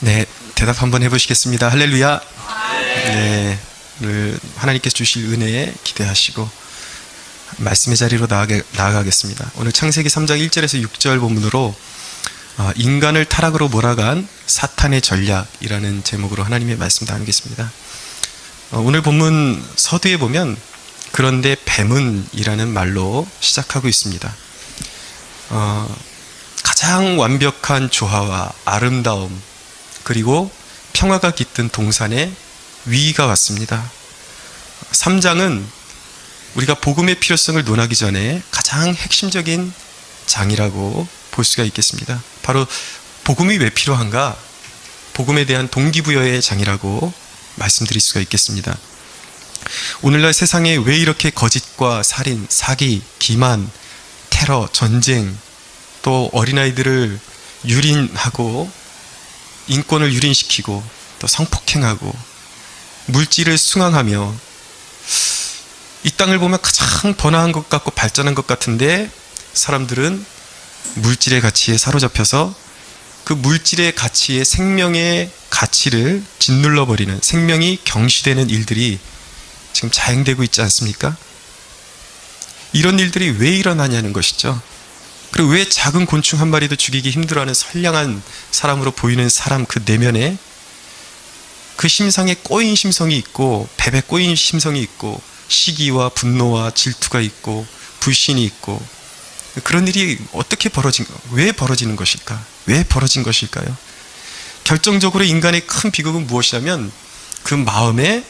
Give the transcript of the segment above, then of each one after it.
네, 대답 한번 해보시겠습니다. 할렐루야. 네, 오늘 하나님께서 주실 은혜에 기대하시고 말씀의 자리로 나아가겠습니다. 오늘 창세기 3장 1절에서 6절 본문으로 인간을 타락으로 몰아간 사탄의 전략이라는 제목으로 하나님의 말씀 나누겠습니다. 오늘 본문 서두에 보면 그런데 뱀은 이라는 말로 시작하고 있습니다. 가장 완벽한 조화와 아름다움 그리고 평화가 깃든 동산에 위기가 왔습니다. 3장은 우리가 복음의 필요성을 논하기 전에 가장 핵심적인 장이라고 볼 수가 있겠습니다. 바로 복음이 왜 필요한가? 복음에 대한 동기부여의 장이라고 말씀드릴 수가 있겠습니다. 오늘날 세상에 왜 이렇게 거짓과 살인, 사기, 기만, 테러, 전쟁, 또 어린아이들을 유린하고 인권을 유린시키고 또 성폭행하고 물질을 숭앙하며 이 땅을 보면 가장 번화한 것 같고 발전한 것 같은데 사람들은 물질의 가치에 사로잡혀서 그 물질의 가치에 생명의 가치를 짓눌러버리는, 생명이 경시되는 일들이 지금 자행되고 있지 않습니까? 이런 일들이 왜 일어나냐는 것이죠. 그리고 왜 작은 곤충 한 마리도 죽이기 힘들어하는 선량한 사람으로 보이는 사람 그 내면에 그 심상에 꼬인 심성이 있고, 뱀에 꼬인 심성이 있고, 시기와 분노와 질투가 있고 불신이 있고, 그런 일이 어떻게 왜 벌어지는 것일까? 왜 벌어진 것일까요? 결정적으로 인간의 큰 비극은 무엇이냐면 그 마음에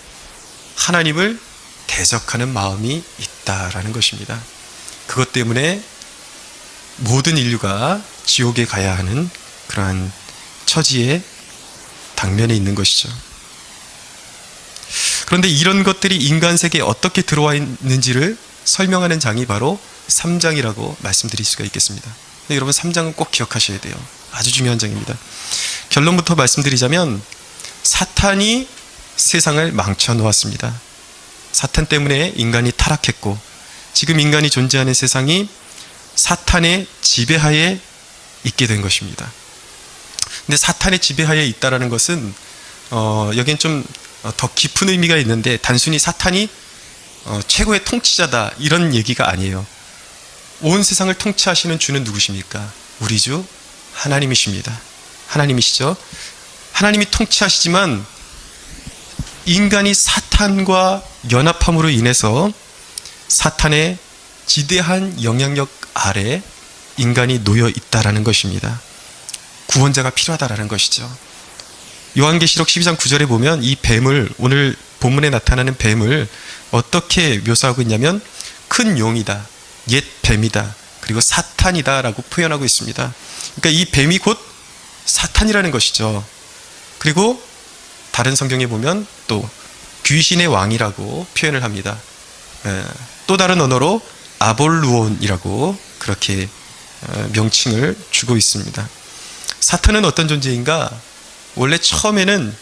하나님을 대적하는 마음이 있다라는 것입니다. 그것 때문에 모든 인류가 지옥에 가야 하는 그러한 처지에 당면에 있는 것이죠. 그런데 이런 것들이 인간 세계에 어떻게 들어와 있는지를 설명하는 장이 바로 3장이라고 말씀드릴 수가 있겠습니다. 여러분 3장은 꼭 기억하셔야 돼요. 아주 중요한 장입니다. 결론부터 말씀드리자면 사탄이 세상을 망쳐놓았습니다. 사탄 때문에 인간이 타락했고 지금 인간이 존재하는 세상이 사탄의 지배하에 있게 된 것입니다. 근데 사탄의 지배하에 있다라는 것은 여긴 좀 더 깊은 의미가 있는데 단순히 사탄이 최고의 통치자다 이런 얘기가 아니에요. 온 세상을 통치하시는 주는 누구십니까? 우리 주 하나님이십니다. 하나님이시죠. 하나님이 통치하시지만 인간이 사탄과 연합함으로 인해서 사탄의 지대한 영향력 아래 인간이 놓여 있다라는 것입니다. 구원자가 필요하다라는 것이죠. 요한계시록 12장 9절에 보면 이 뱀을, 오늘 본문에 나타나는 뱀을 어떻게 묘사하고 있냐면 큰 용이다, 옛 뱀이다, 그리고 사탄이다 라고 표현하고 있습니다. 그러니까 이 뱀이 곧 사탄이라는 것이죠. 그리고 다른 성경에 보면 또 귀신의 왕이라고 표현을 합니다. 또 다른 언어로 아볼루온이라고 그렇게 명칭을 주고 있습니다. 사탄은 어떤 존재인가? 원래 처음에는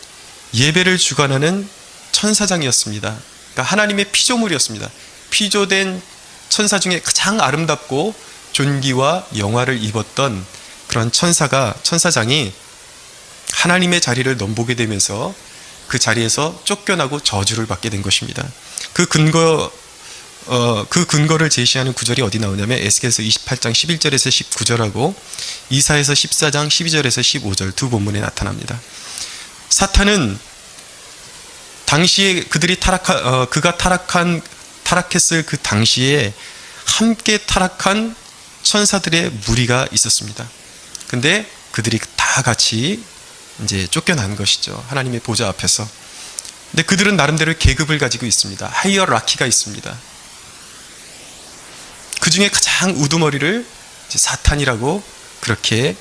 예배를 주관하는 천사장이었습니다. 그러니까 하나님의 피조물이었습니다. 피조된 천사 중에 가장 아름답고 존귀와 영화를 입었던 그런 천사장이 하나님의 자리를 넘보게 되면서 그 자리에서 쫓겨나고 저주를 받게 된 것입니다. 그 근거를 제시하는 구절이 어디 나오냐면 에스겔서 28장 11절에서 19절하고 이사야서 14장 12절에서 15절 두 본문에 나타납니다. 사탄은 당시에 그가 타락했을 그 당시에 함께 타락한 천사들의 무리가 있었습니다. 근데 그들이 다 같이 이제 쫓겨난 것이죠. 하나님의 보좌 앞에서. 근데 그들은 나름대로 계급을 가지고 있습니다. 하이어라키가 있습니다. 그 중에 가장 우두머리를 사탄이라고 그렇게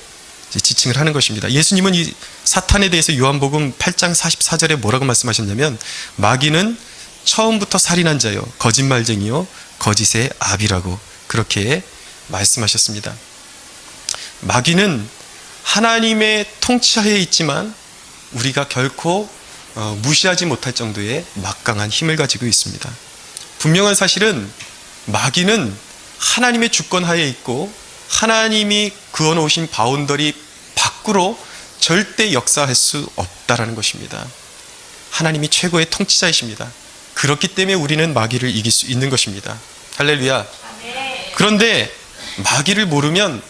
지칭을 하는 것입니다. 예수님은 이 사탄에 대해서 요한복음 8장 44절에 뭐라고 말씀하셨냐면 마귀는 처음부터 살인한 자요, 거짓말쟁이요, 거짓의 아비라고 그렇게 말씀하셨습니다. 마귀는 하나님의 통치하에 있지만 우리가 결코 무시하지 못할 정도의 막강한 힘을 가지고 있습니다. 분명한 사실은 마귀는 하나님의 주권하에 있고 하나님이 그어놓으신 바운더리 밖으로 절대 역사할 수 없다라는 것입니다. 하나님이 최고의 통치자이십니다. 그렇기 때문에 우리는 마귀를 이길 수 있는 것입니다. 할렐루야. 그런데 마귀를 모르면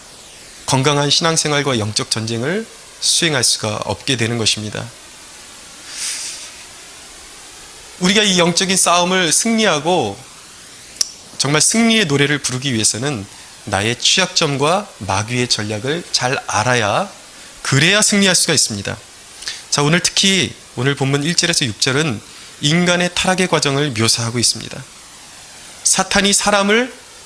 건강한 신앙생활과 영적 전쟁을 수행할 수가 없게 되는 것입니다. 우리가 이 영적인 싸움을 승리하고 정말 승리의 노래를 부르기 위해서는 나의 취약점과 마귀의 전략을 잘 알아야, 그래야 승리할 수가 있습니다. 자, 오늘 특히 오늘 본문 1절에서 6절은 인간의 타락의 과정을 묘사하고 있습니다. 사탄이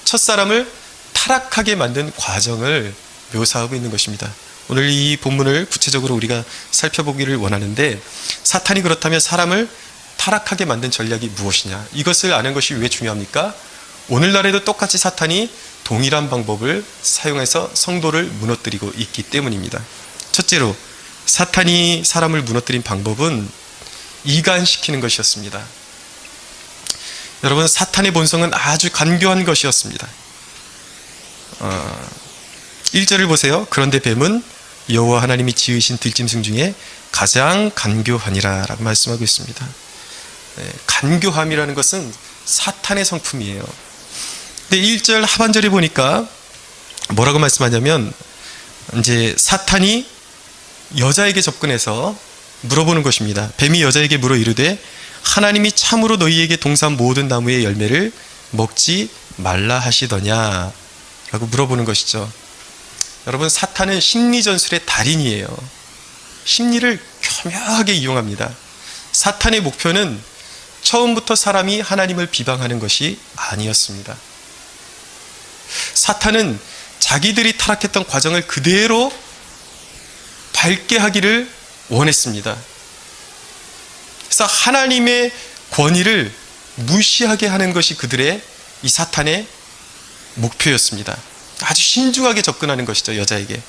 첫사람을 타락하게 만든 과정을 묘사하고 있는 것입니다. 오늘 이 본문을 구체적으로 우리가 살펴보기를 원하는데, 사탄이 그렇다면 사람을 타락하게 만든 전략이 무엇이냐, 이것을 아는 것이 왜 중요합니까? 오늘날에도 똑같이 사탄이 동일한 방법을 사용해서 성도를 무너뜨리고 있기 때문입니다. 첫째로 사탄이 사람을 무너뜨린 방법은 이간시키는 것이었습니다. 여러분, 사탄의 본성은 아주 간교한 것이었습니다. 1절을 보세요. 그런데 뱀은 여호와 하나님이 지으신 들짐승 중에 가장 간교하니라 라고 말씀하고 있습니다. 간교함이라는 것은 사탄의 성품이에요. 근데 1절 하반절에 보니까 뭐라고 말씀하냐면, 이제 사탄이 여자에게 접근해서 물어보는 것입니다. 뱀이 여자에게 물어 이르되 하나님이 참으로 너희에게 동산 모든 나무의 열매를 먹지 말라 하시더냐 라고 물어보는 것이죠. 여러분, 사탄은 심리전술의 달인이에요. 심리를 교묘하게 이용합니다. 사탄의 목표는 처음부터 사람이 하나님을 비방하는 것이 아니었습니다. 사탄은 자기들이 타락했던 과정을 그대로 밝게 하기를 원했습니다. 그래서 하나님의 권위를 무시하게 하는 것이 그들의, 이 사탄의 목표였습니다. 아주 신중하게 접근하는 것이죠, 여자에게.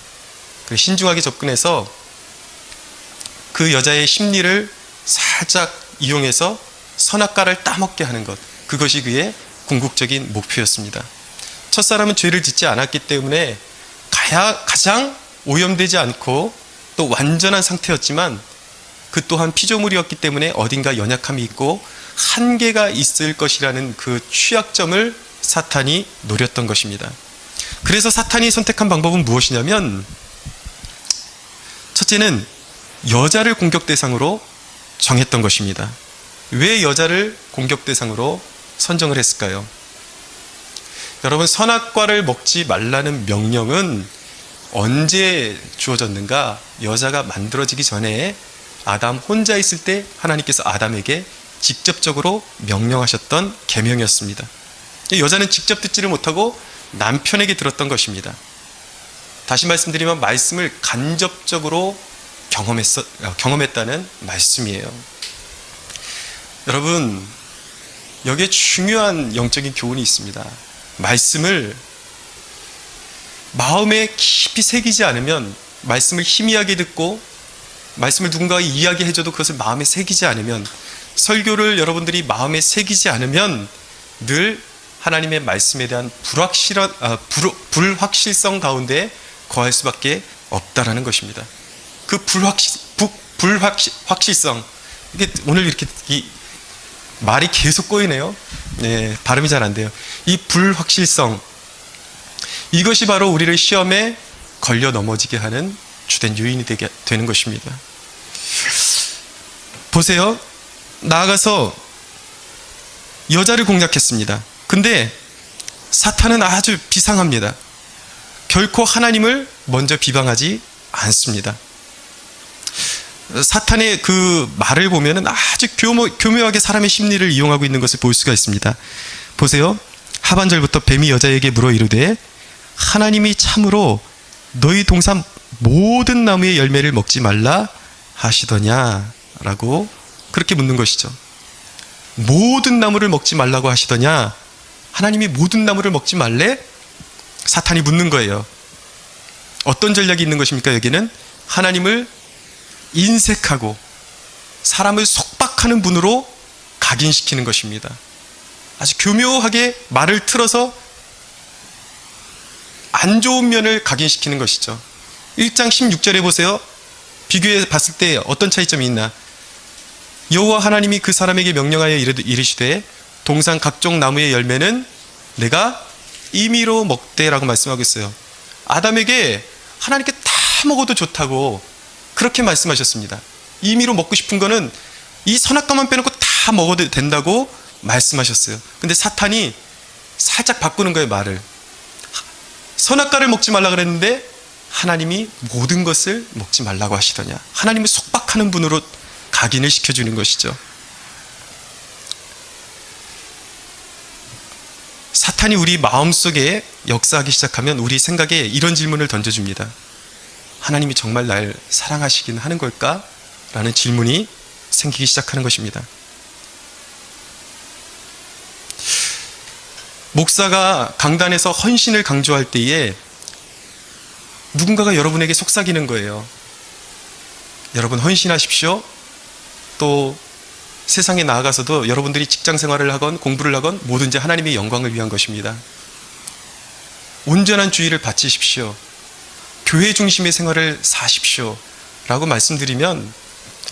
신중하게 접근해서 그 여자의 심리를 살짝 이용해서 선악과를 따먹게 하는 것, 그것이 그의 궁극적인 목표였습니다. 첫사람은 죄를 짓지 않았기 때문에 가장 오염되지 않고 또 완전한 상태였지만, 그 또한 피조물이었기 때문에 어딘가 연약함이 있고 한계가 있을 것이라는 그 취약점을 사탄이 노렸던 것입니다. 그래서 사탄이 선택한 방법은 무엇이냐면, 첫째는 여자를 공격 대상으로 정했던 것입니다. 왜 여자를 공격 대상으로 선정을 했을까요? 여러분, 선악과를 먹지 말라는 명령은 언제 주어졌는가? 여자가 만들어지기 전에 아담 혼자 있을 때 하나님께서 아담에게 직접적으로 명령하셨던 계명이었습니다. 여자는 직접 듣지를 못하고 남편에게 들었던 것입니다. 다시 말씀드리면 말씀을 간접적으로 경험했다는 말씀이에요. 여러분, 여기에 중요한 영적인 교훈이 있습니다. 말씀을 마음에 깊이 새기지 않으면, 말씀을 희미하게 듣고 말씀을 누군가가 이야기해줘도 그것을 마음에 새기지 않으면, 설교를 여러분들이 마음에 새기지 않으면 늘 하나님의 말씀에 대한 불확실성 가운데 거할 수밖에 없다라는 것입니다. 그 불확실성, 이게 오늘 이렇게 말이 계속 꼬이네요. 네, 발음이 잘 안 돼요. 이 불확실성, 이것이 바로 우리를 시험에 걸려 넘어지게 하는 주된 요인이 되는 것입니다. 보세요. 나아가서 여자를 공략했습니다. 근데 사탄은 아주 비상합니다. 결코 하나님을 먼저 비방하지 않습니다. 사탄의 그 말을 보면 아주 교묘하게 사람의 심리를 이용하고 있는 것을 볼 수가 있습니다. 보세요. 하반절부터 뱀이 여자에게 물어 이르되 하나님이 참으로 너희 동산 모든 나무의 열매를 먹지 말라 하시더냐 라고 그렇게 묻는 것이죠. 모든 나무를 먹지 말라고 하시더냐? 하나님이 모든 나무를 먹지 말래? 사탄이 묻는 거예요. 어떤 전략이 있는 것입니까? 여기는 하나님을 인색하고 사람을 속박하는 분으로 각인시키는 것입니다. 아주 교묘하게 말을 틀어서 안 좋은 면을 각인시키는 것이죠. 1장 16절에 보세요. 비교해 봤을 때 어떤 차이점이 있나? 여호와 하나님이 그 사람에게 명령하여 이르시되 동산 각종 나무의 열매는 내가 임의로 먹되라고 말씀하고 있어요. 아담에게 하나님께 다 먹어도 좋다고 그렇게 말씀하셨습니다. 임의로 먹고 싶은 거는 이 선악과만 빼놓고 다 먹어도 된다고 말씀하셨어요. 근데 사탄이 살짝 바꾸는 거예요, 말을. 선악과를 먹지 말라 그랬는데 하나님이 모든 것을 먹지 말라고 하시더냐. 하나님을 속박하는 분으로 각인을 시켜주는 것이죠. 사탄이 우리 마음속에 역사하기 시작하면 우리 생각에 이런 질문을 던져줍니다. 하나님이 정말 날 사랑하시긴 하는 걸까? 라는 질문이 생기기 시작하는 것입니다. 목사가 강단에서 헌신을 강조할 때에 누군가가 여러분에게 속삭이는 거예요. 여러분 헌신하십시오. 또 세상에 나아가서도 여러분들이 직장 생활을 하건 공부를 하건 뭐든지 하나님의 영광을 위한 것입니다. 온전한 주의를 바치십시오. 교회 중심의 생활을 사십시오. 라고 말씀드리면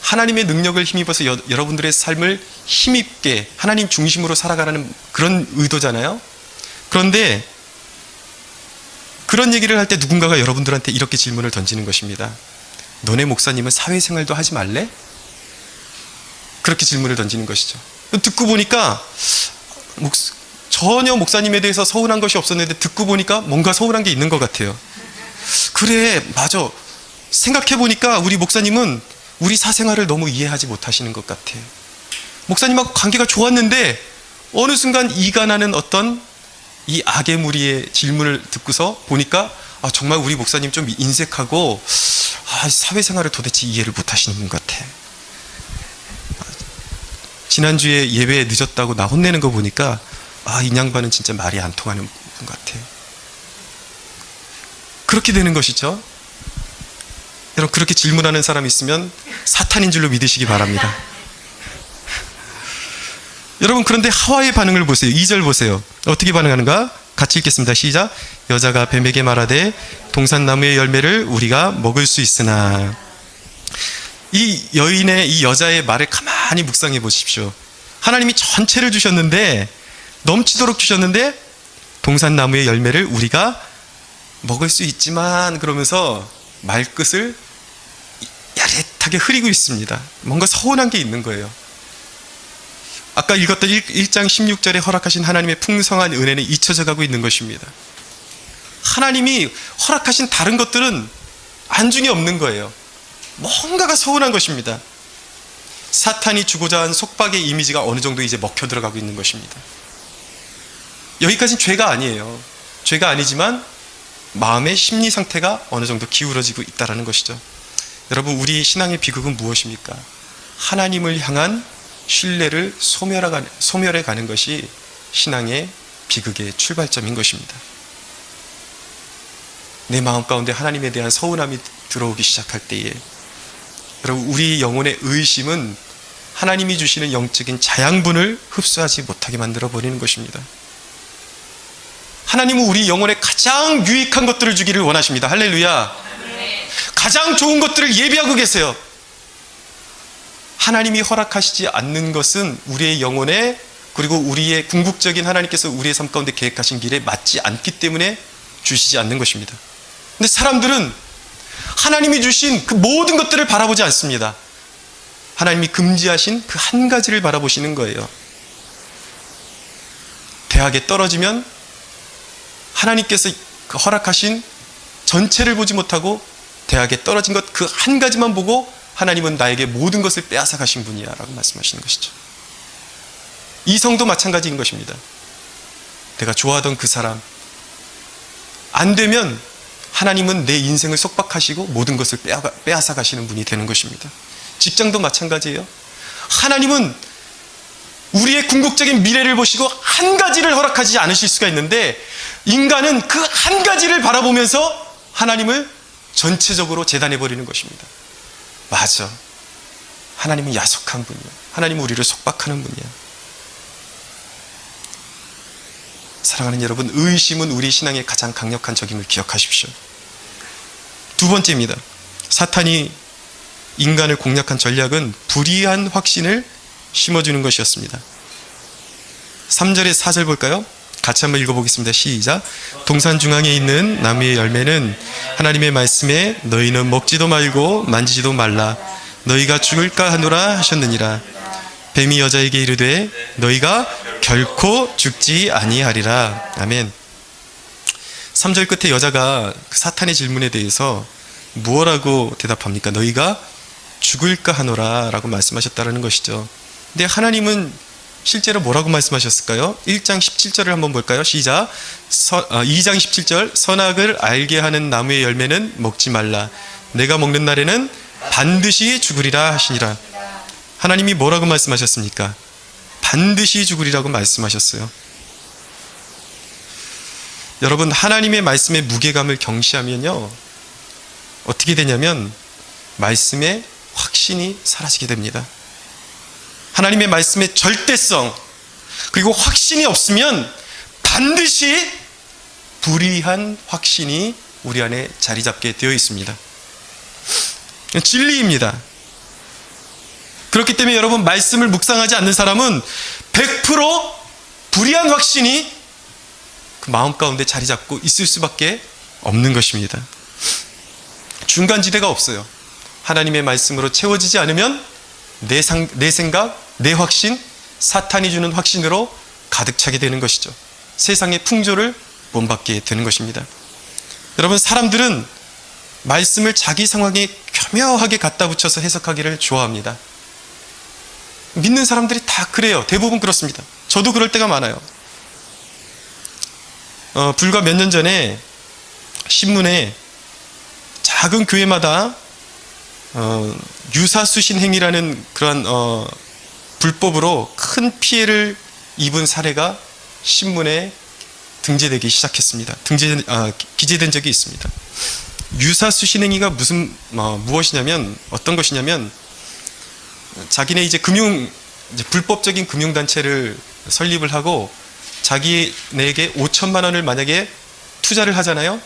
하나님의 능력을 힘입어서 여러분들의 삶을 힘있게 하나님 중심으로 살아가라는 그런 의도잖아요. 그런데 그런 얘기를 할 때 누군가가 여러분들한테 이렇게 질문을 던지는 것입니다. 너네 목사님은 사회생활도 하지 말래? 그렇게 질문을 던지는 것이죠. 듣고 보니까 전혀 목사님에 대해서 서운한 것이 없었는데 듣고 보니까 뭔가 서운한 게 있는 것 같아요. 그래, 맞아. 생각해 보니까 우리 목사님은 우리 사생활을 너무 이해하지 못하시는 것 같아. 목사님하고 관계가 좋았는데 어느 순간 이간하는 어떤 이 악의 무리의 질문을 듣고서 보니까 정말 우리 목사님 좀 인색하고 사회생활을 도대체 이해를 못하시는 분 같아. 지난주에 예배에 늦었다고 나 혼내는 거 보니까 이 양반은 진짜 말이 안 통하는 분 같아. 그렇게 되는 것이죠. 여러분, 그렇게 질문하는 사람이 있으면 사탄인 줄로 믿으시기 바랍니다. 여러분, 그런데 하와의 반응을 보세요. 2절 보세요. 어떻게 반응하는가? 같이 읽겠습니다. 시작. 여자가 뱀에게 말하되 동산나무의 열매를 우리가 먹을 수 있으나. 이 여인의, 이 여자의 말을 가만히 묵상해 보십시오. 하나님이 전체를 주셨는데, 넘치도록 주셨는데 동산나무의 열매를 우리가 먹을 수 있지만 그러면서 말끝을 야릇하게 흐리고 있습니다. 뭔가 서운한 게 있는 거예요. 아까 읽었던 1장 16절에 허락하신 하나님의 풍성한 은혜는 잊혀져 가고 있는 것입니다. 하나님이 허락하신 다른 것들은 안중에 없는 거예요. 뭔가가 서운한 것입니다. 사탄이 주고자 한 속박의 이미지가 어느 정도 이제 먹혀 들어가고 있는 것입니다. 여기까지는 죄가 아니에요. 죄가 아니지만 마음의 심리 상태가 어느 정도 기울어지고 있다는 것이죠. 여러분, 우리 신앙의 비극은 무엇입니까? 하나님을 향한 신뢰를 소멸해 가는 것이 신앙의 비극의 출발점인 것입니다. 내 마음 가운데 하나님에 대한 서운함이 들어오기 시작할 때에 여러분, 우리 영혼의 의심은 하나님이 주시는 영적인 자양분을 흡수하지 못하게 만들어 버리는 것입니다. 하나님은 우리 영혼에 가장 유익한 것들을 주기를 원하십니다. 할렐루야. 가장 좋은 것들을 예비하고 계세요. 하나님이 허락하시지 않는 것은 우리의 영혼에, 그리고 우리의 궁극적인 하나님께서 우리의 삶 가운데 계획하신 길에 맞지 않기 때문에 주시지 않는 것입니다. 근데 사람들은 하나님이 주신 그 모든 것들을 바라보지 않습니다. 하나님이 금지하신 그 한 가지를 바라보시는 거예요. 대학에 떨어지면 하나님께서 허락하신 전체를 보지 못하고 대학에 떨어진 것 그 한 가지만 보고 하나님은 나에게 모든 것을 빼앗아 가신 분이야 라고 말씀하시는 것이죠. 이성도 마찬가지인 것입니다. 내가 좋아하던 그 사람 안 되면 하나님은 내 인생을 속박하시고 모든 것을 빼앗아 가시는 분이 되는 것입니다. 직장도 마찬가지예요. 하나님은 우리의 궁극적인 미래를 보시고 한 가지를 허락하지 않으실 수가 있는데 인간은 그 한 가지를 바라보면서 하나님을 전체적으로 재단해버리는 것입니다. 맞아. 하나님은 야속한 분이야. 하나님은 우리를 속박하는 분이야. 사랑하는 여러분, 의심은 우리 신앙의 가장 강력한 적임을 기억하십시오. 두 번째입니다. 사탄이 인간을 공략한 전략은 불의한 확신을 심어주는 것이었습니다. 3절에 4절 볼까요? 같이 한번 읽어보겠습니다. 시작. 동산 중앙에 있는 나무의 열매는 하나님의 말씀에 너희는 먹지도 말고 만지지도 말라. 너희가 죽을까 하노라 하셨느니라. 뱀이 여자에게 이르되 너희가 결코 죽지 아니하리라. 아멘. 3절 끝에 여자가 사탄의 질문에 대해서 무엇라고 대답합니까? 너희가 죽을까 하노라 라고 말씀하셨다는 것이죠. 근데 하나님은 실제로 뭐라고 말씀하셨을까요? 1장 17절을 한번 볼까요? 시작. 2장 17절. 선악을 알게 하는 나무의 열매는 먹지 말라. 내가 먹는 날에는 반드시 죽으리라 하시니라. 하나님이 뭐라고 말씀하셨습니까? 반드시 죽으리라고 말씀하셨어요. 여러분, 하나님의 말씀의 무게감을 경시하면요, 어떻게 되냐면 말씀의 확신이 사라지게 됩니다. 하나님의 말씀의 절대성, 그리고 확신이 없으면 반드시 불의한 확신이 우리 안에 자리 잡게 되어 있습니다. 진리입니다. 그렇기 때문에 여러분, 말씀을 묵상하지 않는 사람은 100% 불의한 확신이 그 마음 가운데 자리 잡고 있을 수밖에 없는 것입니다. 중간지대가 없어요. 하나님의 말씀으로 채워지지 않으면 내 생각, 내 확신, 사탄이 주는 확신으로 가득 차게 되는 것이죠. 세상의 풍조를 본받게 되는 것입니다. 여러분, 사람들은 말씀을 자기 상황에 교묘하게 갖다 붙여서 해석하기를 좋아합니다. 믿는 사람들이 다 그래요. 대부분 그렇습니다. 저도 그럴 때가 많아요. 불과 몇 년 전에 신문에 작은 교회마다 유사수신행위라는 그런 불법으로 큰 피해를 입은 사례가 신문에 등재되기 시작했습니다. 기재된 적이 있습니다. 유사수신행위가 무엇이냐면, 어떤 것이냐면, 자기네 이제 불법적인 금융단체를 설립을 하고 자기네에게 5천만 원을 만약에 투자를 하잖아요.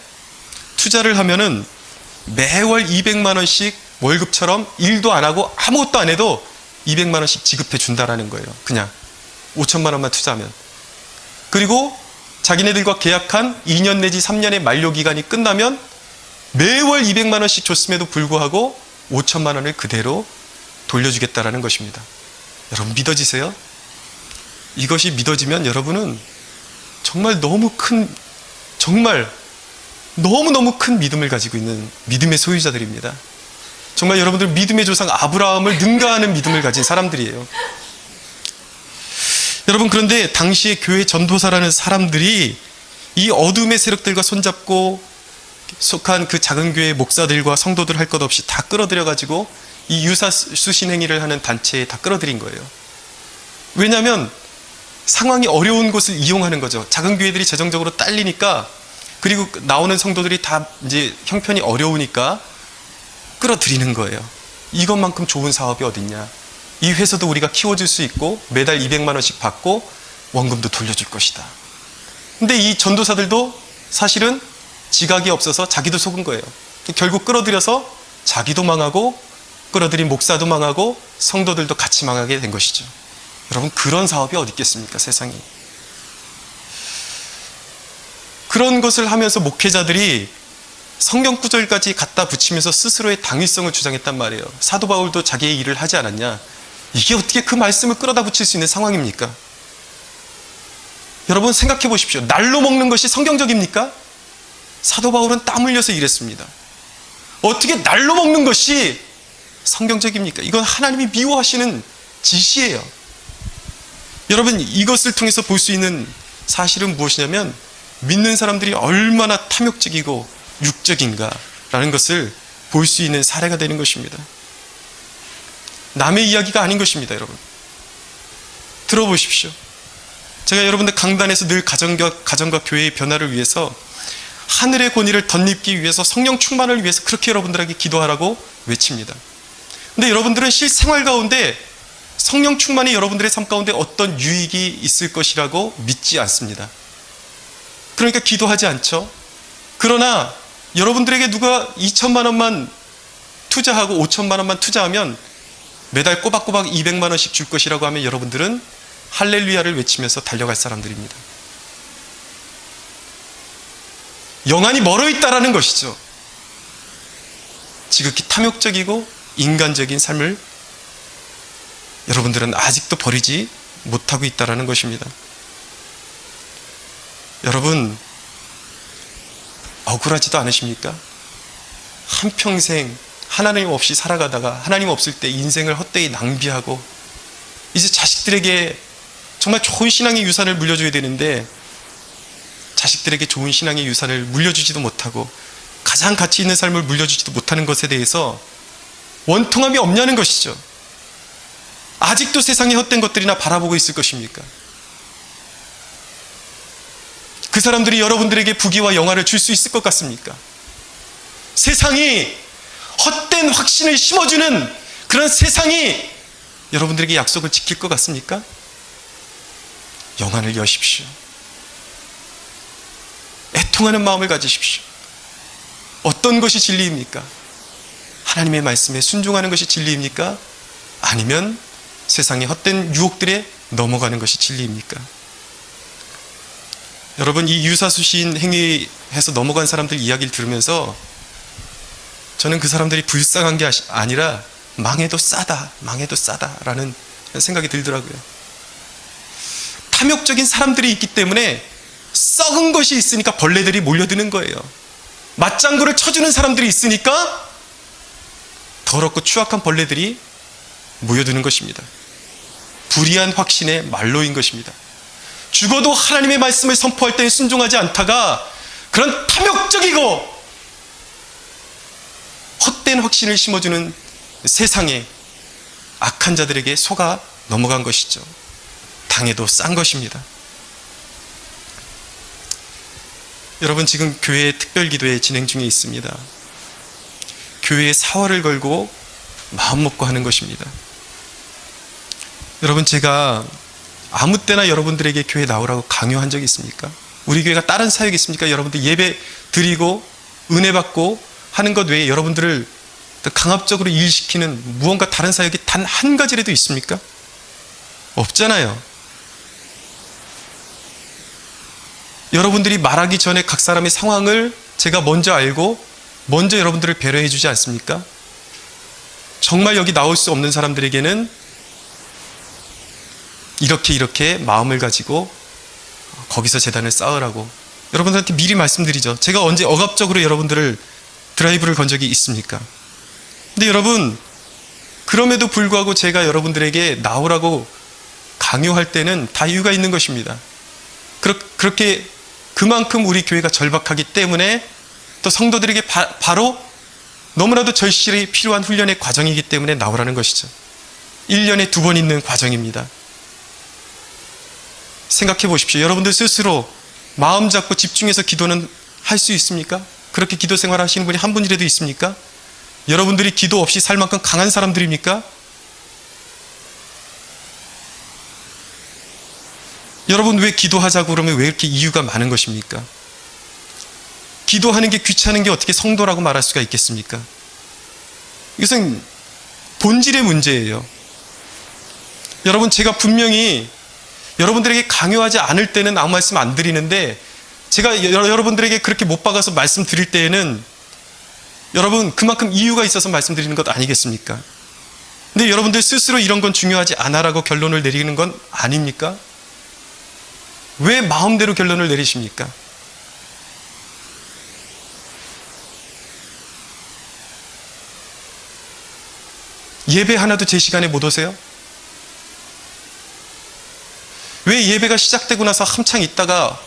투자를 하면은 매월 200만 원씩 월급처럼 일도 안 하고 아무것도 안 해도 200만 원씩 지급해 준다라는 거예요. 그냥 5천만 원만 투자하면. 그리고 자기네들과 계약한 2년 내지 3년의 만료 기간이 끝나면 매월 200만 원씩 줬음에도 불구하고 5천만 원을 그대로 돌려주겠다라는 것입니다. 여러분, 믿어지세요? 이것이 믿어지면 여러분은 정말 너무너무 큰 믿음을 가지고 있는 믿음의 소유자들입니다. 정말 여러분들 믿음의 조상 아브라함을 능가하는 믿음을 가진 사람들이에요. 여러분, 그런데 당시에 교회 전도사라는 사람들이 이 어둠의 세력들과 손잡고 속한 그 작은 교회 목사들과 성도들 할 것 없이 다 끌어들여가지고 이 유사수신행위를 하는 단체에 다 끌어들인 거예요. 왜냐하면 상황이 어려운 곳을 이용하는 거죠. 작은 교회들이 재정적으로 딸리니까, 그리고 나오는 성도들이 다 이제 형편이 어려우니까 끌어들이는 거예요. 이것만큼 좋은 사업이 어딨냐. 이 회사도 우리가 키워줄 수 있고 매달 200만 원씩 받고 원금도 돌려줄 것이다. 근데 이 전도사들도 사실은 지각이 없어서 자기도 속은 거예요. 결국 끌어들여서 자기도 망하고 끌어들인 목사도 망하고 성도들도 같이 망하게 된 것이죠. 여러분, 그런 사업이 어디 있겠습니까, 세상에. 그런 것을 하면서 목회자들이 성경 구절까지 갖다 붙이면서 스스로의 당위성을 주장했단 말이에요. 사도 바울도 자기의 일을 하지 않았냐. 이게 어떻게 그 말씀을 끌어다 붙일 수 있는 상황입니까? 여러분, 생각해 보십시오. 날로 먹는 것이 성경적입니까? 사도 바울은 땀 흘려서 일했습니다. 어떻게 날로 먹는 것이 성경적입니까? 이건 하나님이 미워하시는 짓이에요. 여러분, 이것을 통해서 볼 수 있는 사실은 무엇이냐면, 믿는 사람들이 얼마나 탐욕적이고 육적인가라는 것을 볼 수 있는 사례가 되는 것입니다. 남의 이야기가 아닌 것입니다, 여러분. 들어보십시오. 제가 여러분들 강단에서 늘 가정과 교회의 변화를 위해서, 하늘의 권위를 덧입기 위해서, 성령 충만을 위해서 그렇게 여러분들에게 기도하라고 외칩니다. 근데 여러분들은 실생활 가운데 성령 충만이 여러분들의 삶 가운데 어떤 유익이 있을 것이라고 믿지 않습니다. 그러니까 기도하지 않죠. 그러나 여러분들에게 누가 2천만 원만 투자하고 5천만 원만 투자하면 매달 꼬박꼬박 200만 원씩 줄 것이라고 하면 여러분들은 할렐루야를 외치면서 달려갈 사람들입니다. 영안이 멀어 있다라는 것이죠. 지극히 탐욕적이고 인간적인 삶을 여러분들은 아직도 버리지 못하고 있다라는 것입니다. 여러분, 억울하지도 않으십니까? 한평생 하나님 없이 살아가다가 하나님 없을 때 인생을 헛되이 낭비하고 이제 자식들에게 정말 좋은 신앙의 유산을 물려줘야 되는데 자식들에게 좋은 신앙의 유산을 물려주지도 못하고 가장 가치 있는 삶을 물려주지도 못하는 것에 대해서 원통함이 없냐는 것이죠. 아직도 세상의 헛된 것들이나 바라보고 있을 것입니까? 그 사람들이 여러분들에게 부귀와 영화를 줄 수 있을 것 같습니까? 세상이 헛된 확신을 심어주는 그런 세상이 여러분들에게 약속을 지킬 것 같습니까? 영안을 여십시오. 애통하는 마음을 가지십시오. 어떤 것이 진리입니까? 하나님의 말씀에 순종하는 것이 진리입니까? 아니면 세상의 헛된 유혹들에 넘어가는 것이 진리입니까? 여러분, 이 유사수신 행위해서 넘어간 사람들 이야기를 들으면서 저는 그 사람들이 불쌍한 게 아니라 망해도 싸다라는 생각이 들더라고요. 탐욕적인 사람들이 있기 때문에 썩은 것이 있으니까 벌레들이 몰려드는 거예요. 맞장구를 쳐주는 사람들이 있으니까 더럽고 추악한 벌레들이 모여드는 것입니다. 불의한 확신의 말로인 것입니다. 죽어도 하나님의 말씀을 선포할 때에 순종하지 않다가 그런 탐욕적이고 헛된 확신을 심어주는 세상에 악한 자들에게 속아 넘어간 것이죠. 당해도 싼 것입니다. 여러분, 지금 교회 특별기도회 진행 중에 있습니다. 교회에 사활을 걸고 마음 먹고 하는 것입니다. 여러분, 제가 아무 때나 여러분들에게 교회 나오라고 강요한 적이 있습니까? 우리 교회가 다른 사역이 있습니까? 여러분들 예배 드리고 은혜 받고 하는 것 외에 여러분들을 강압적으로 일시키는 무언가 다른 사역이 단 한 가지라도 있습니까? 없잖아요. 여러분들이 말하기 전에 각 사람의 상황을 제가 먼저 알고 먼저 여러분들을 배려해 주지 않습니까? 정말 여기 나올 수 없는 사람들에게는 이렇게 마음을 가지고 거기서 재단을 쌓으라고 여러분들한테 미리 말씀드리죠. 제가 언제 억압적으로 여러분들을 드라이브를 건 적이 있습니까? 근데 여러분, 그럼에도 불구하고 제가 여러분들에게 나오라고 강요할 때는 다 이유가 있는 것입니다. 그렇게 그만큼 우리 교회가 절박하기 때문에 또 성도들에게 바로 너무나도 절실히 필요한 훈련의 과정이기 때문에 나오라는 것이죠. 1년에 2번 있는 과정입니다. 생각해 보십시오. 여러분들 스스로 마음 잡고 집중해서 기도는 할 수 있습니까? 그렇게 기도 생활 하시는 분이 한 분이라도 있습니까? 여러분들이 기도 없이 살 만큼 강한 사람들입니까? 여러분, 왜 기도하자고 그러면 왜 이렇게 이유가 많은 것입니까? 기도하는 게 귀찮은 게 어떻게 성도라고 말할 수가 있겠습니까? 이것은 본질의 문제예요. 여러분, 제가 분명히 여러분들에게 강요하지 않을 때는 아무 말씀 안 드리는데 제가 여러분들에게 그렇게 못 박아서 말씀드릴 때에는 여러분, 그만큼 이유가 있어서 말씀드리는 것 아니겠습니까? 근데 여러분들 스스로 이런 건 중요하지 않아라고 결론을 내리는 건 아닙니까? 왜 마음대로 결론을 내리십니까? 예배 하나도 제 시간에 못 오세요? 왜 예배가 시작되고 나서 한창 있다가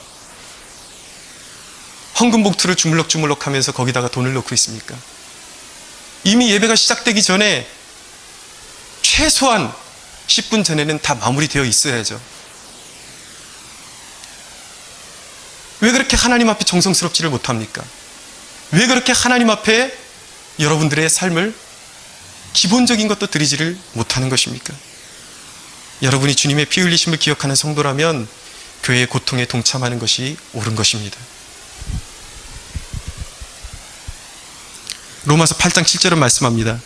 헌금 봉투를 주물럭주물럭 하면서 거기다가 돈을 넣고 있습니까? 이미 예배가 시작되기 전에 최소한 10분 전에는 다 마무리되어 있어야죠. 왜 그렇게 하나님 앞에 정성스럽지를 못합니까? 왜 그렇게 하나님 앞에 여러분들의 삶을 기본적인 것도 드리지를 못하는 것입니까? 여러분이 주님의 피 흘리심을 기억하는 성도라면 교회의 고통에 동참하는 것이 옳은 것입니다. 로마서 8장 7절은 말씀합니다.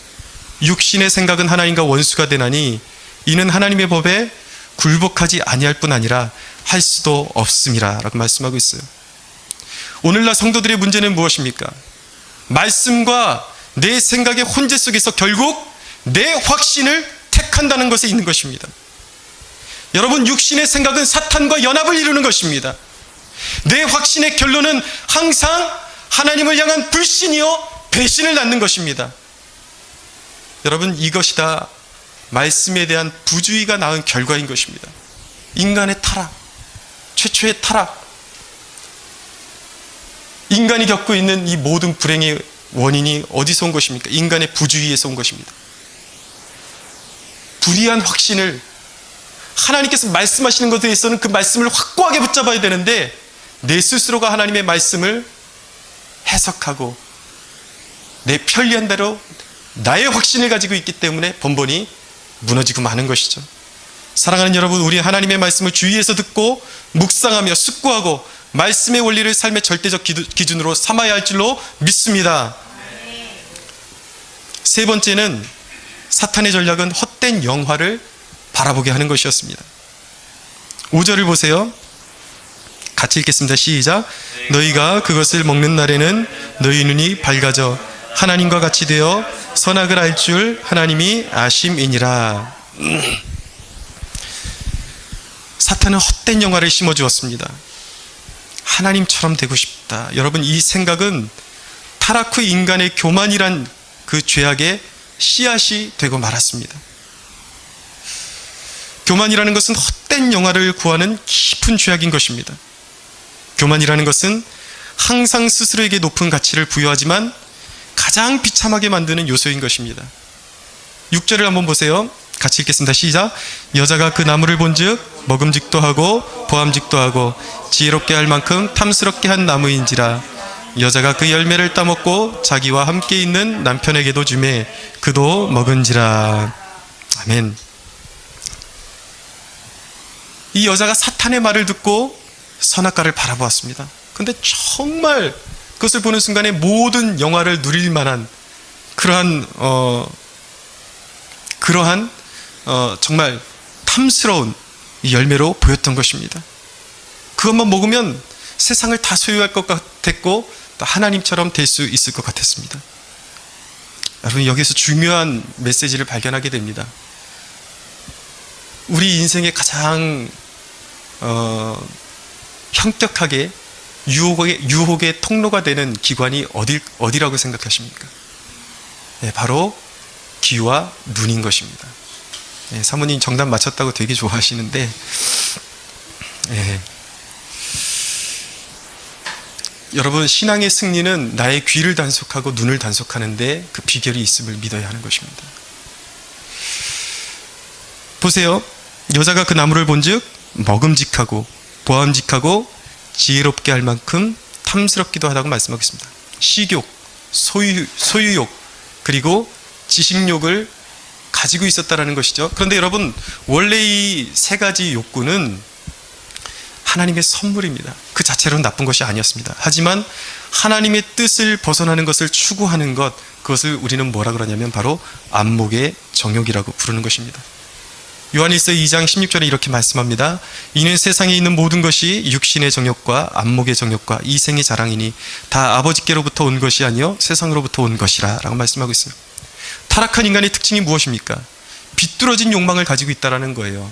육신의 생각은 하나님과 원수가 되나니 이는 하나님의 법에 굴복하지 아니할 뿐 아니라 할 수도 없음이라 라고 말씀하고 있어요. 오늘날 성도들의 문제는 무엇입니까? 말씀과 내 생각의 혼재 속에서 결국 내 확신을 택한다는 것에 있는 것입니다. 여러분, 육신의 생각은 사탄과 연합을 이루는 것입니다. 내 확신의 결론은 항상 하나님을 향한 불신이요 배신을 낳는 것입니다. 여러분, 이것이 다 말씀에 대한 부주의가 낳은 결과인 것입니다. 인간의 타락, 최초의 타락, 인간이 겪고 있는 이 모든 불행의 원인이 어디서 온 것입니까? 인간의 부주의에서 온 것입니다. 불의한 확신을, 하나님께서 말씀하시는 것에 대해서는 그 말씀을 확고하게 붙잡아야 되는데 내 스스로가 하나님의 말씀을 해석하고 내 편리한 대로 나의 확신을 가지고 있기 때문에 번번이 무너지고 마는 것이죠. 사랑하는 여러분, 우리 하나님의 말씀을 주의해서 듣고 묵상하며 숙고하고 말씀의 원리를 삶의 절대적 기준으로 삼아야 할 줄로 믿습니다. 세 번째는 사탄의 전략은 헛된 영화를 바라보게 하는 것이었습니다. 5절을 보세요. 같이 읽겠습니다. 시작. 너희가 그것을 먹는 날에는 너희 눈이 밝아져 하나님과 같이 되어 선악을 알 줄 하나님이 아심이니라. 사탄은 헛된 영화를 심어주었습니다. 하나님처럼 되고 싶다. 여러분, 이 생각은 타락 후 인간의 교만이란 그 죄악의 씨앗이 되고 말았습니다. 교만이라는 것은 헛된 영화를 구하는 깊은 죄악인 것입니다. 교만이라는 것은 항상 스스로에게 높은 가치를 부여하지만 가장 비참하게 만드는 요소인 것입니다. 6절을 한번 보세요. 같이 읽겠습니다. 시작. 여자가 그 나무를 본즉 먹음직도 하고 보암직도 하고 지혜롭게 할 만큼 탐스럽게 한 나무인지라. 여자가 그 열매를 따먹고 자기와 함께 있는 남편에게도 주매 그도 먹은지라. 아멘. 이 여자가 사탄의 말을 듣고 선악과를 바라보았습니다. 그런데 정말 그것을 보는 순간에 모든 영화를 누릴 만한 그러한 정말 탐스러운 열매로 보였던 것입니다. 그것만 먹으면 세상을 다 소유할 것 같았고 또 하나님처럼 될 수 있을 것 같았습니다. 여러분, 여기서 중요한 메시지를 발견하게 됩니다. 우리 인생의 가장 현격하게 유혹의 통로가 되는 기관이 어디라고 생각하십니까? 네, 바로 귀와 눈인 것입니다. 네, 사모님 정답 맞췄다고 되게 좋아하시는데, 네. 여러분, 신앙의 승리는 나의 귀를 단속하고 눈을 단속하는데 그 비결이 있음을 믿어야 하는 것입니다. 보세요. 여자가 그 나무를 본즉 먹음직하고 보암직하고 지혜롭게 할 만큼 탐스럽기도 하다고 말씀하고 있습니다. 식욕, 소유욕, 그리고 지식욕을 가지고 있었다는 것이죠. 그런데 여러분, 원래 이 세 가지 욕구는 하나님의 선물입니다. 그 자체로는 나쁜 것이 아니었습니다. 하지만 하나님의 뜻을 벗어나는 것을 추구하는 것, 그것을 우리는 뭐라 그러냐면 바로 안목의 정욕이라고 부르는 것입니다. 요한일서 2장 16절에 이렇게 말씀합니다. 이는 세상에 있는 모든 것이 육신의 정욕과 안목의 정욕과 이생의 자랑이니 다 아버지께로부터 온 것이 아니요 세상으로부터 온 것이라 라고 말씀하고 있어요. 타락한 인간의 특징이 무엇입니까? 비뚤어진 욕망을 가지고 있다는 거예요.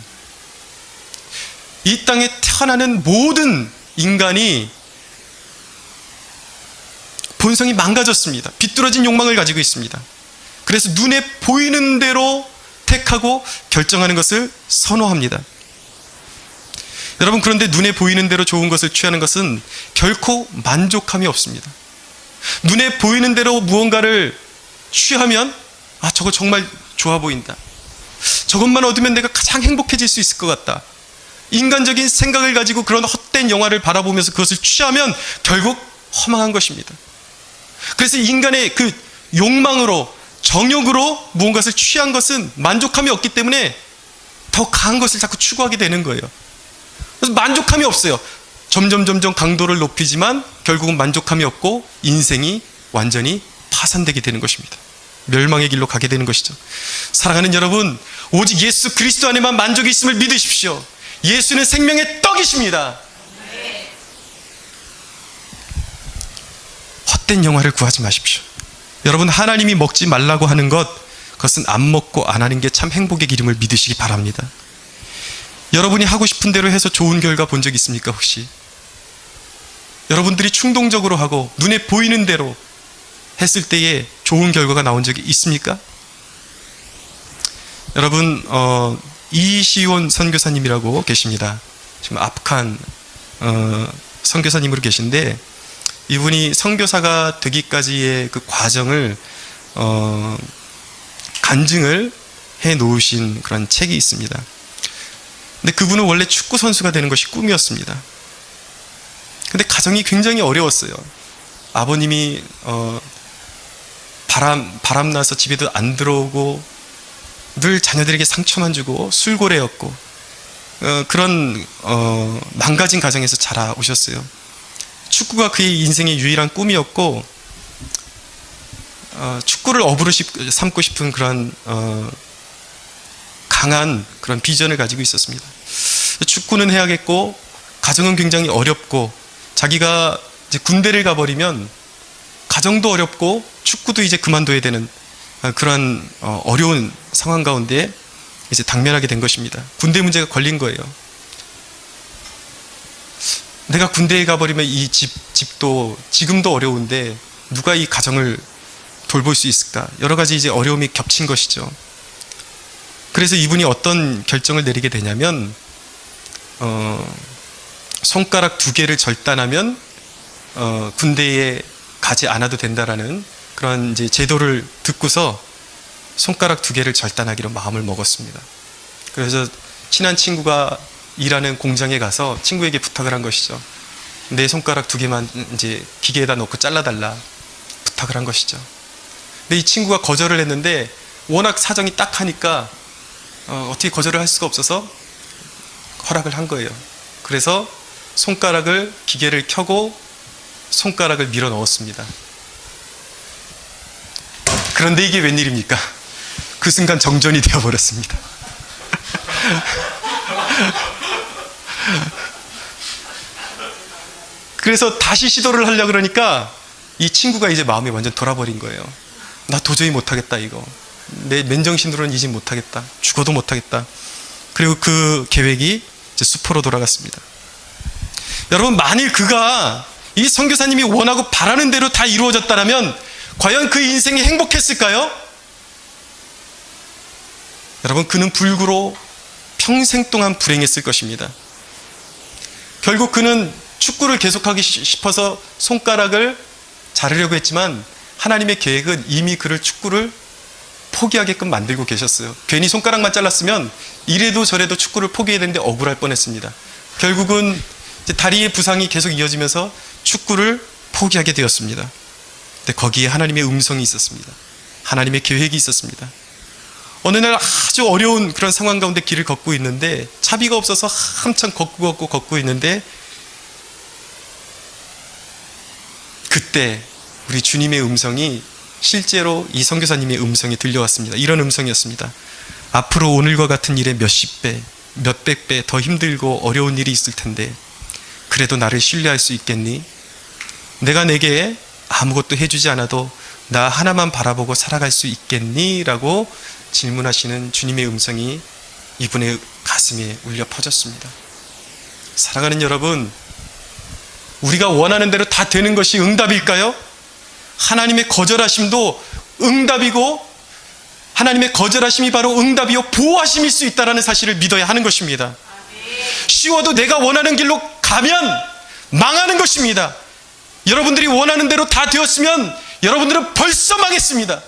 이 땅에 태어나는 모든 인간이 본성이 망가졌습니다. 비뚤어진 욕망을 가지고 있습니다. 그래서 눈에 보이는 대로 택하고 결정하는 것을 선호합니다. 여러분, 그런데 눈에 보이는 대로 좋은 것을 취하는 것은 결코 만족함이 없습니다. 눈에 보이는 대로 무언가를 취하면 저거 정말 좋아 보인다. 저것만 얻으면 내가 가장 행복해질 수 있을 것 같다. 인간적인 생각을 가지고 그런 헛된 영화를 바라보면서 그것을 취하면 결국 허망한 것입니다. 그래서 인간의 그 욕망으로, 정욕으로 무언가를 취한 것은 만족함이 없기 때문에 더 강한 것을 자꾸 추구하게 되는 거예요. 그래서 만족함이 없어요. 점점 강도를 높이지만 결국은 만족함이 없고 인생이 완전히 파산되게 되는 것입니다. 멸망의 길로 가게 되는 것이죠. 사랑하는 여러분, 오직 예수 그리스도 안에만 만족이 있음을 믿으십시오. 예수는 생명의 떡이십니다. 헛된 영화를 구하지 마십시오. 여러분, 하나님이 먹지 말라고 하는 것, 그것은 안 먹고 안 하는 게 참 행복의 기름을 믿으시기 바랍니다. 여러분이 하고 싶은 대로 해서 좋은 결과 본 적 있습니까 혹시? 여러분들이 충동적으로 하고 눈에 보이는 대로 했을 때에 좋은 결과가 나온 적이 있습니까? 여러분, 이시온 선교사님이라고 계십니다. 지금 아프간 선교사님으로 계신데, 이분이 선교사가 되기까지의 그 과정을 간증을 해 놓으신 그런 책이 있습니다. 근데 그분은 원래 축구 선수가 되는 것이 꿈이었습니다. 근데 가정이 굉장히 어려웠어요. 아버님이 바람나서 집에도 안 들어오고 늘 자녀들에게 상처만 주고 술고래였고 그런 망가진 가정에서 자라오셨어요. 축구가 그의 인생의 유일한 꿈이었고 축구를 업으로 삼고 싶은 그런 강한 그런 비전을 가지고 있었습니다. 축구는 해야겠고 가정은 굉장히 어렵고 자기가 이제 군대를 가버리면 가정도 어렵고 축구도 이제 그만둬야 되는 그런 어려운 상황 가운데 이제 당면하게 된 것입니다. 군대 문제가 걸린 거예요. 내가 군대에 가버리면 이 집도 지금도 어려운데 누가 이 가정을 돌볼 수 있을까? 여러 가지 이제 어려움이 겹친 것이죠. 그래서 이분이 어떤 결정을 내리게 되냐면 손가락 2개를 절단하면 군대에 가지 않아도 된다라는 그런 이제 제도를 듣고서 손가락 2개를 절단하기로 마음을 먹었습니다. 그래서 친한 친구가 일하는 공장에 가서 친구에게 부탁을 한 것이죠. 내 손가락 2개만 이제 기계에다 넣고 잘라달라 부탁을 한 것이죠. 근데 이 친구가 거절을 했는데 워낙 사정이 딱하니까 어떻게 거절을 할 수가 없어서 허락을 한 거예요. 그래서 손가락을 기계를 켜고 손가락을 밀어 넣었습니다. 그런데 이게 웬일입니까? 그 순간 정전이 되어버렸습니다. 그래서 다시 시도를 하려고 그러니까 이 친구가 이제 마음이 완전 돌아버린 거예요. 나 도저히 못하겠다 이거. 내 맨정신으로는 이제 못하겠다. 죽어도 못하겠다. 그리고 그 계획이 이제 수포로 돌아갔습니다. 여러분, 만일 그가 이 선교사님이 원하고 바라는 대로 다 이루어졌다면 과연 그 인생이 행복했을까요? 여러분, 그는 불구로 평생 동안 불행했을 것입니다. 결국 그는 축구를 계속하기 싶어서 손가락을 자르려고 했지만 하나님의 계획은 이미 그를 축구를 포기하게끔 만들고 계셨어요. 괜히 손가락만 잘랐으면 이래도 저래도 축구를 포기해야 되는데 억울할 뻔했습니다. 결국은 이제 다리의 부상이 계속 이어지면서 축구를 포기하게 되었습니다. 근데 거기에 하나님의 음성이 있었습니다. 하나님의 계획이 있었습니다. 어느 날 아주 어려운 그런 상황 가운데 길을 걷고 있는데 차비가 없어서 한참 걷고 있는데 그때 우리 주님의 음성이 실제로 이 선교사님의 음성이 들려왔습니다. 이런 음성이었습니다. 앞으로 오늘과 같은 일에 몇십 배, 몇백 배 더 힘들고 어려운 일이 있을 텐데 그래도 나를 신뢰할 수 있겠니? 내가 내게 아무것도 해주지 않아도 나 하나만 바라보고 살아갈 수 있겠니? 라고 질문하시는 주님의 음성이 이분의 가슴에 울려 퍼졌습니다. 사랑하는 여러분, 우리가 원하는 대로 다 되는 것이 응답일까요? 하나님의 거절하심도 응답이고 하나님의 거절하심이 바로 응답이요 보호하심일 수 있다는 사실을 믿어야 하는 것입니다. 쉬워도 내가 원하는 길로 가면 망하는 것입니다. 여러분들이 원하는 대로 다 되었으면 여러분들은 벌써 망했습니다.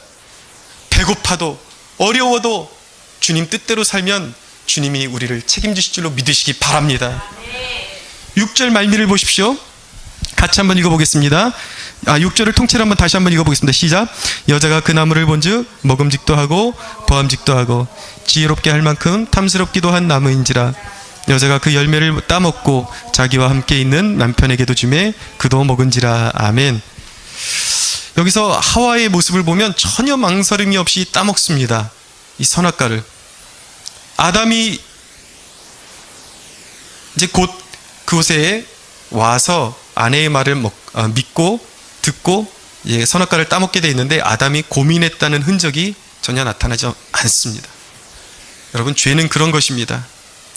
배고파도 어려워도 주님 뜻대로 살면 주님이 우리를 책임지실 줄로 믿으시기 바랍니다. 6절 말미를 보십시오. 같이 한번 읽어보겠습니다. 6절을 통째로 한번 다시 한번 읽어보겠습니다. 시작. 여자가 그 나무를 본즉 먹음직도 하고 보암직도 하고 지혜롭게 할 만큼 탐스럽기도 한 나무인지라. 여자가 그 열매를 따먹고 자기와 함께 있는 남편에게도 주매 그도 먹은지라. 아멘. 여기서 하와의 모습을 보면 전혀 망설임이 없이 따먹습니다. 이 선악과를. 아담이 이제 곧 그곳에 와서 아내의 말을 믿고 듣고 선악과를 따먹게 돼 있는데, 아담이 고민했다는 흔적이 전혀 나타나지 않습니다. 여러분, 죄는 그런 것입니다.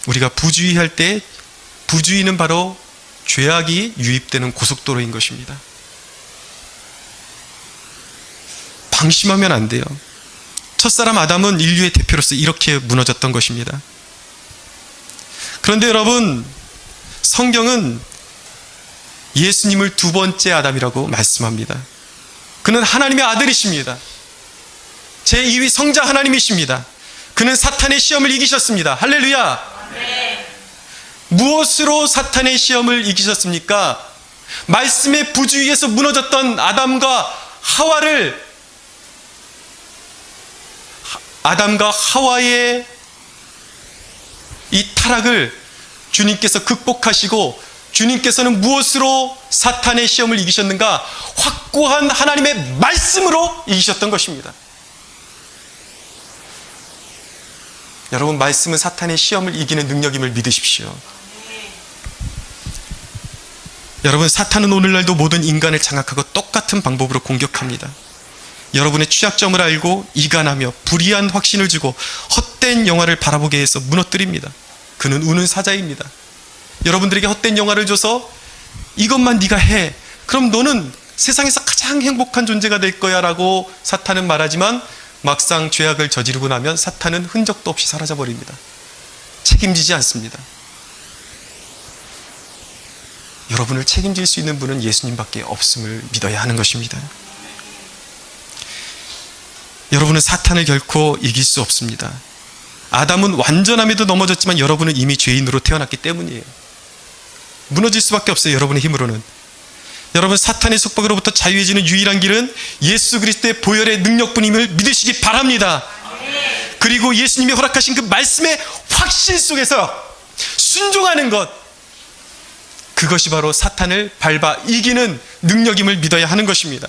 우리가 부주의할 때, 부주의는 바로 죄악이 유입되는 고속도로인 것입니다. 방심하면 안 돼요. 첫사람 아담은 인류의 대표로서 이렇게 무너졌던 것입니다. 그런데 여러분, 성경은 예수님을 두 번째 아담이라고 말씀합니다. 그는 하나님의 아들이십니다. 제2위 성자 하나님이십니다. 그는 사탄의 시험을 이기셨습니다. 할렐루야. 네. 무엇으로 사탄의 시험을 이기셨습니까? 말씀의 부주의에서 무너졌던 아담과 하와의 이 타락을 주님께서 극복하시고, 주님께서는 무엇으로 사탄의 시험을 이기셨는가? 확고한 하나님의 말씀으로 이기셨던 것입니다. 여러분, 말씀은 사탄의 시험을 이기는 능력임을 믿으십시오. 여러분, 사탄은 오늘날도 모든 인간을 장악하고 똑같은 방법으로 공격합니다. 여러분의 취약점을 알고 이간하며 불의한 확신을 주고 헛된 영화를 바라보게 해서 무너뜨립니다. 그는 우는 사자입니다. 여러분들에게 헛된 영화를 줘서 이것만 네가 해, 그럼 너는 세상에서 가장 행복한 존재가 될 거야 라고 사탄은 말하지만, 막상 죄악을 저지르고 나면 사탄은 흔적도 없이 사라져버립니다. 책임지지 않습니다. 여러분을 책임질 수 있는 분은 예수님밖에 없음을 믿어야 하는 것입니다. 여러분은 사탄을 결코 이길 수 없습니다. 아담은 완전함에도 넘어졌지만 여러분은 이미 죄인으로 태어났기 때문이에요. 무너질 수밖에 없어요. 여러분의 힘으로는. 여러분, 사탄의 속박으로부터 자유해지는 유일한 길은 예수 그리스도의 보혈의 능력뿐임을 믿으시기 바랍니다. 그리고 예수님이 허락하신 그 말씀의 확신 속에서 순종하는 것, 그것이 바로 사탄을 밟아 이기는 능력임을 믿어야 하는 것입니다.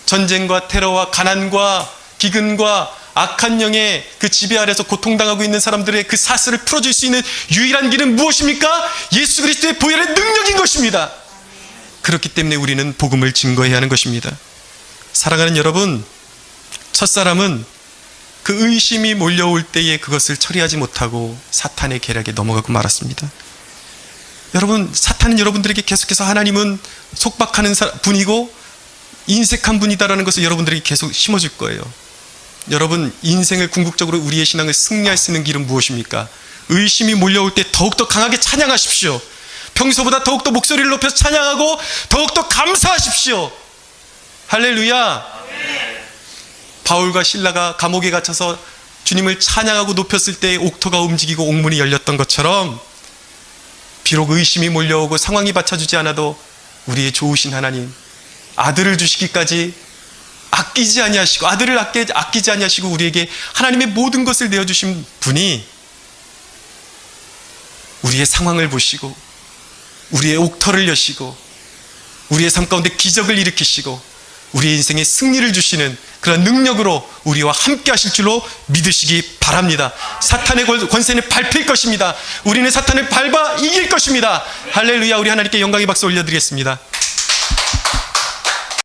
전쟁과 테러와 가난과 기근과 악한 영의 그 지배 아래서 고통당하고 있는 사람들의 그 사슬을 풀어줄 수 있는 유일한 길은 무엇입니까? 예수 그리스도의 보혈의 능력인 것입니다. 그렇기 때문에 우리는 복음을 증거해야 하는 것입니다. 사랑하는 여러분, 첫사람은 그 의심이 몰려올 때에 그것을 처리하지 못하고 사탄의 계략에 넘어가고 말았습니다. 여러분, 사탄은 여러분들에게 계속해서 하나님은 속박하는 분이고 인색한 분이다라는 것을 여러분들에게 계속 심어줄 거예요. 여러분, 인생을 궁극적으로 우리의 신앙을 승리할 수 있는 길은 무엇입니까? 의심이 몰려올 때 더욱더 강하게 찬양하십시오. 평소보다 더욱더 목소리를 높여서 찬양하고 더욱더 감사하십시오. 할렐루야. 바울과 실라가 감옥에 갇혀서 주님을 찬양하고 높였을 때 옥토가 움직이고 옥문이 열렸던 것처럼, 비록 의심이 몰려오고 상황이 받쳐주지 않아도 우리의 좋으신 하나님, 아들을 주시기까지 아끼지 아니하시고, 아들을 아끼지 아니하시고 우리에게 하나님의 모든 것을 내어주신 분이 우리의 상황을 보시고 우리의 옥터를 여시고 우리의 삶 가운데 기적을 일으키시고 우리의 인생에 승리를 주시는 그런 능력으로 우리와 함께 하실 줄로 믿으시기 바랍니다. 사탄의 권세는 밟힐 것입니다. 우리는 사탄을 밟아 이길 것입니다. 할렐루야. 우리 하나님께 영광의 박수 올려드리겠습니다.